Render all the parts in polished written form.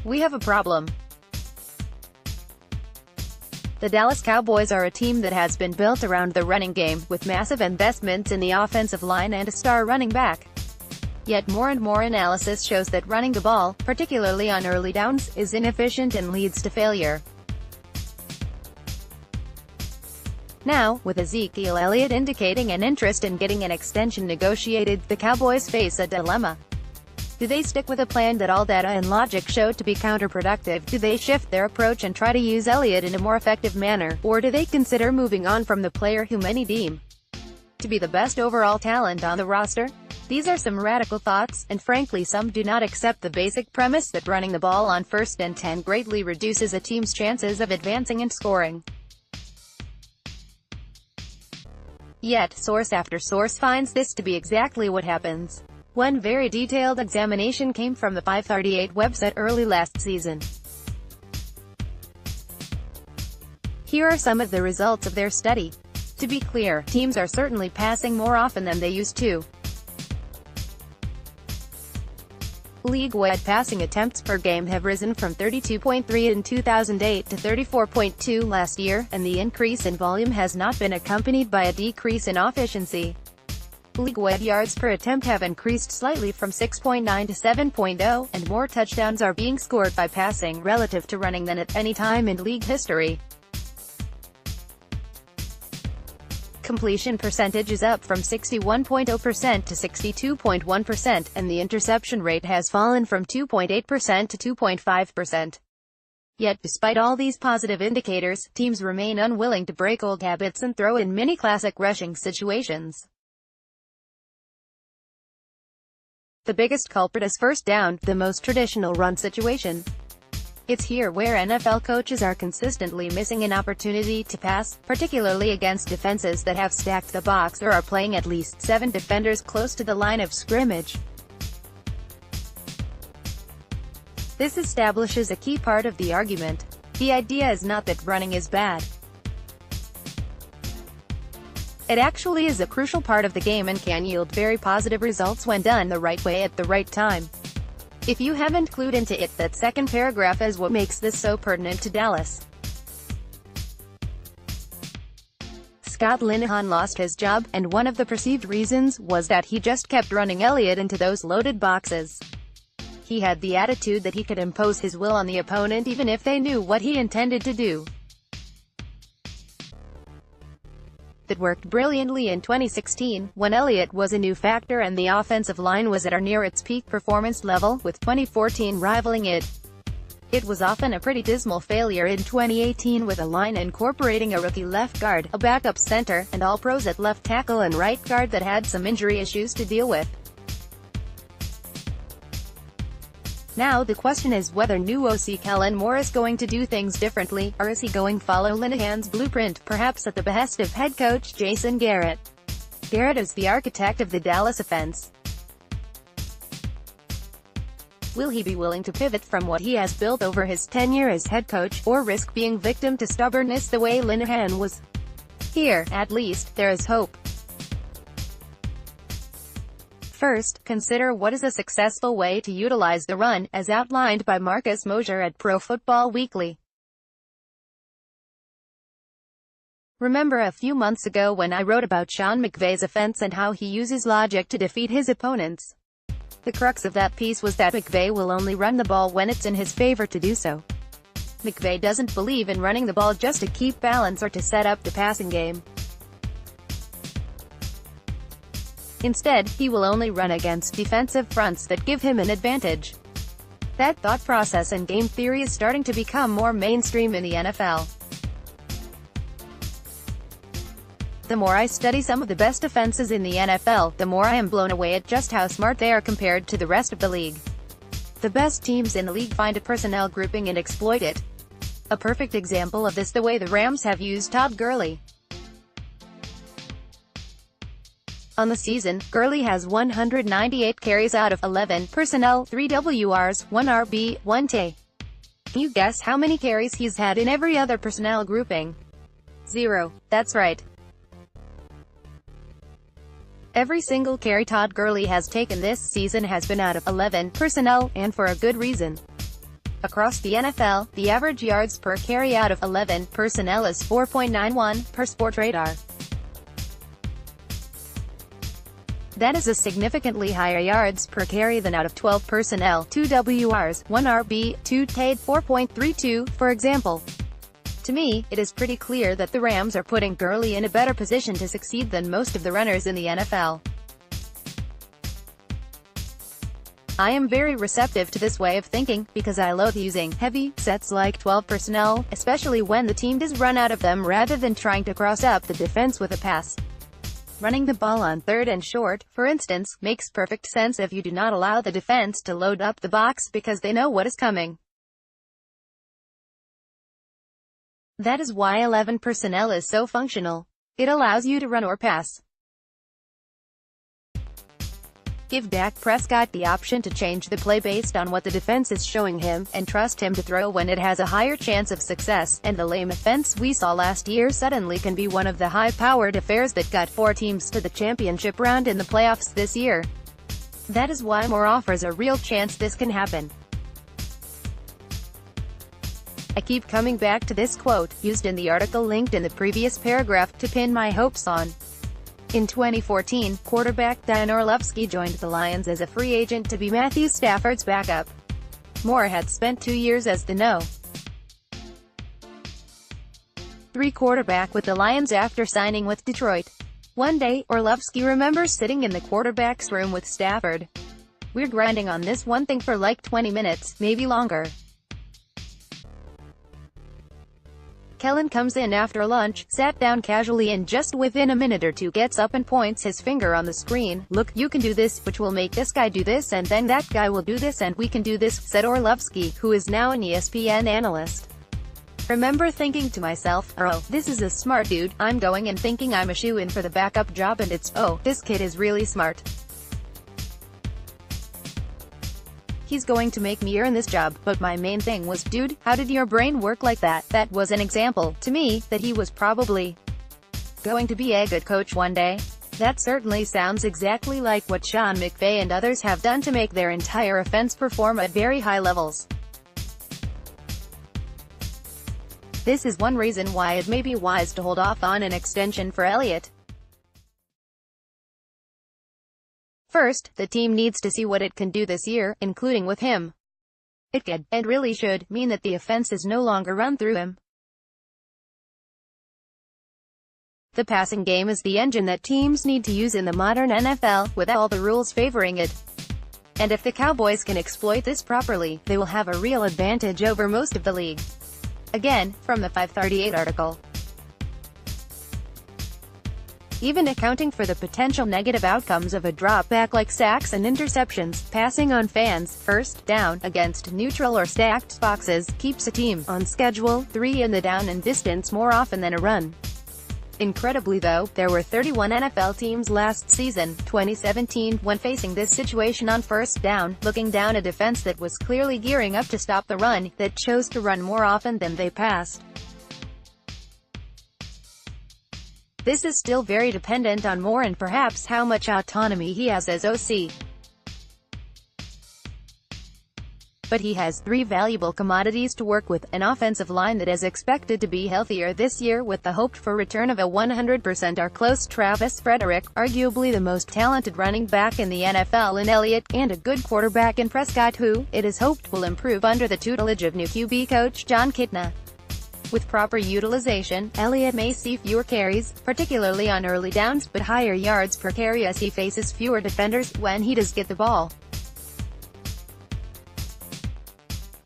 We have a problem. The Dallas Cowboys are a team that has been built around the running game, with massive investments in the offensive line and a star running back. Yet more and more analysis shows that running the ball, particularly on early downs, is inefficient and leads to failure. Now, with Ezekiel Elliott indicating an interest in getting an extension negotiated, the Cowboys face a dilemma. Do they stick with a plan that all data and logic showed to be counterproductive? Do they shift their approach and try to use Elliott in a more effective manner? Or do they consider moving on from the player who many deem to be the best overall talent on the roster? These are some radical thoughts, and frankly some do not accept the basic premise that running the ball on 1st and 10 greatly reduces a team's chances of advancing and scoring. Yet, source after source finds this to be exactly what happens. One very detailed examination came from the 538 website early last season. Here are some of the results of their study. To be clear, teams are certainly passing more often than they used to. League-wide passing attempts per game have risen from 32.3 in 2008 to 34.2 last year, and the increase in volume has not been accompanied by a decrease in efficiency. League-wide yards per attempt have increased slightly from 6.9 to 7.0, and more touchdowns are being scored by passing relative to running than at any time in league history. Completion percentage is up from 61.0% to 62.1%, and the interception rate has fallen from 2.8% to 2.5%. Yet, despite all these positive indicators, teams remain unwilling to break old habits and throw in many classic rushing situations. The biggest culprit is first down, the most traditional run situation. It's here where NFL coaches are consistently missing an opportunity to pass, particularly against defenses that have stacked the box or are playing at least 7 defenders close to the line of scrimmage. This establishes a key part of the argument. The idea is not that running is bad. It actually is a crucial part of the game and can yield very positive results when done the right way at the right time. If you haven't clued into it, that second paragraph is what makes this so pertinent to Dallas. Scott Linehan lost his job, and one of the perceived reasons was that he just kept running Elliott into those loaded boxes. He had the attitude that he could impose his will on the opponent even if they knew what he intended to do. That worked brilliantly in 2016, when Elliott was a new factor and the offensive line was at or near its peak performance level, with 2014 rivaling it. It was often a pretty dismal failure in 2018 with a line incorporating a rookie left guard, a backup center, and all pros at left tackle and right guard that had some injury issues to deal with. Now the question is whether new OC Kellen Moore is going to do things differently, or is he going to follow Linehan's blueprint, perhaps at the behest of head coach Jason Garrett. Garrett is the architect of the Dallas offense. Will he be willing to pivot from what he has built over his tenure as head coach, or risk being victim to stubbornness the way Linehan was? Here, at least, there is hope. First, consider what is a successful way to utilize the run, as outlined by Marcus Mosher at Pro Football Weekly. Remember a few months ago when I wrote about Sean McVay's offense and how he uses logic to defeat his opponents? The crux of that piece was that McVay will only run the ball when it's in his favor to do so. McVay doesn't believe in running the ball just to keep balance or to set up the passing game. Instead, he will only run against defensive fronts that give him an advantage. That thought process and game theory is starting to become more mainstream in the NFL. The more I study some of the best offenses in the NFL, the more I am blown away at just how smart they are compared to the rest of the league. The best teams in the league find a personnel grouping and exploit it. A perfect example of this the way the Rams have used Todd Gurley. On the season, Gurley has 198 carries out of 11 personnel, 3 WRs, 1 RB, 1 TE. Can you guess how many carries he's had in every other personnel grouping? 0. That's right. Every single carry Todd Gurley has taken this season has been out of 11 personnel, and for a good reason. Across the NFL, the average yards per carry out of 11 personnel is 4.91 per Sport Radar. That is a significantly higher yards per carry than out of 12 personnel, 2 WRs, 1 RB, 2 TAD, 4.32, for example. To me, it is pretty clear that the Rams are putting Gurley in a better position to succeed than most of the runners in the NFL. I am very receptive to this way of thinking, because I loathe using heavy sets like 12 personnel, especially when the team does run out of them rather than trying to cross up the defense with a pass. Running the ball on 3rd and short, for instance, makes perfect sense if you do not allow the defense to load up the box because they know what is coming. That is why 11 personnel is so functional. It allows you to run or pass. Give Dak Prescott the option to change the play based on what the defense is showing him, and trust him to throw when it has a higher chance of success, and the lame offense we saw last year suddenly can be one of the high-powered affairs that got 4 teams to the championship round in the playoffs this year. That is why more offers a real chance this can happen. I keep coming back to this quote, used in the article linked in the previous paragraph, to pin my hopes on. In 2014, quarterback Dan Orlovsky joined the Lions as a free agent to be Matthew Stafford's backup. Moore had spent 2 years as the No. 3 quarterback with the Lions after signing with Detroit. One day, Orlovsky remembers sitting in the quarterback's room with Stafford. "We're grinding on this one thing for like 20 minutes, maybe longer. Kellen comes in after lunch, sat down casually, and just within a minute or two gets up and points his finger on the screen. 'Look, you can do this, which will make this guy do this, and then that guy will do this, and we can do this,' said Orlovsky, who is now an ESPN analyst. Remember thinking to myself, oh, this is a smart dude. I'm going and thinking I'm a shoo-in for the backup job, and it's, oh, this kid is really smart. He's going to make me earn this job." But my main thing was, dude, how did your brain work like that? That was an example, to me, that he was probably going to be a good coach one day. That certainly sounds exactly like what Sean McVay and others have done to make their entire offense perform at very high levels. This is one reason why it may be wise to hold off on an extension for Elliott. First, the team needs to see what it can do this year, including with him. It could, and really should, mean that the offense is no longer run through him. The passing game is the engine that teams need to use in the modern NFL, with all the rules favoring it. And if the Cowboys can exploit this properly, they will have a real advantage over most of the league. Again, from the 538 article. Even accounting for the potential negative outcomes of a drop back like sacks and interceptions, passing on fans, first down, against neutral or stacked boxes, keeps a team on schedule 3 in the down and distance more often than a run. Incredibly though, there were 31 NFL teams last season, 2017, when facing this situation on first down, looking down a defense that was clearly gearing up to stop the run, that chose to run more often than they passed. This is still very dependent on Moore and perhaps how much autonomy he has as OC. But he has 3 valuable commodities to work with: an offensive line that is expected to be healthier this year with the hoped for return of a 100% or close Travis Frederick, arguably the most talented running back in the NFL in Elliott, and a good quarterback in Prescott who, it is hoped, will improve under the tutelage of new QB coach John Kitna. With proper utilization, Elliott may see fewer carries, particularly on early downs, but higher yards per carry as he faces fewer defenders when he does get the ball.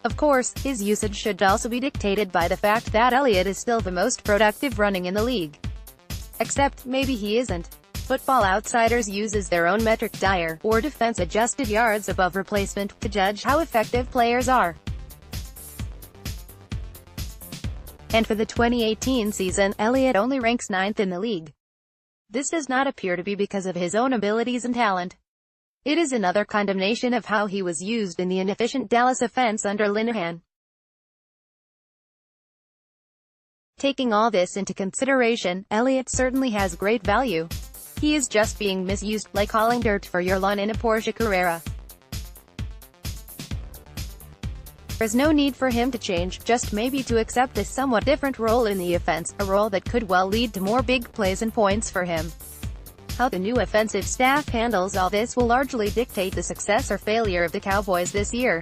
Of course, his usage should also be dictated by the fact that Elliott is still the most productive running in the league. Except, maybe he isn't. Football Outsiders uses their own metric DIR, or defense-adjusted yards above replacement, to judge how effective players are. And for the 2018 season, Elliott only ranks 9th in the league. This does not appear to be because of his own abilities and talent. It is another condemnation of how he was used in the inefficient Dallas offense under Linehan. Taking all this into consideration, Elliott certainly has great value. He is just being misused, like hauling dirt for your lawn in a Porsche Carrera. There's no need for him to change, just maybe to accept this somewhat different role in the offense, a role that could well lead to more big plays and points for him. How the new offensive staff handles all this will largely dictate the success or failure of the Cowboys this year.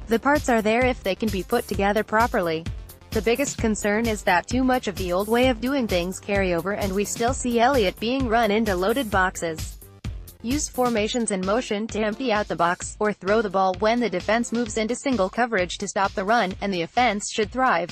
The parts are there if they can be put together properly. The biggest concern is that too much of the old way of doing things carry over and we still see Elliott being run into loaded boxes. Use formations and motion to empty out the box, or throw the ball when the defense moves into single coverage to stop the run, and the offense should thrive.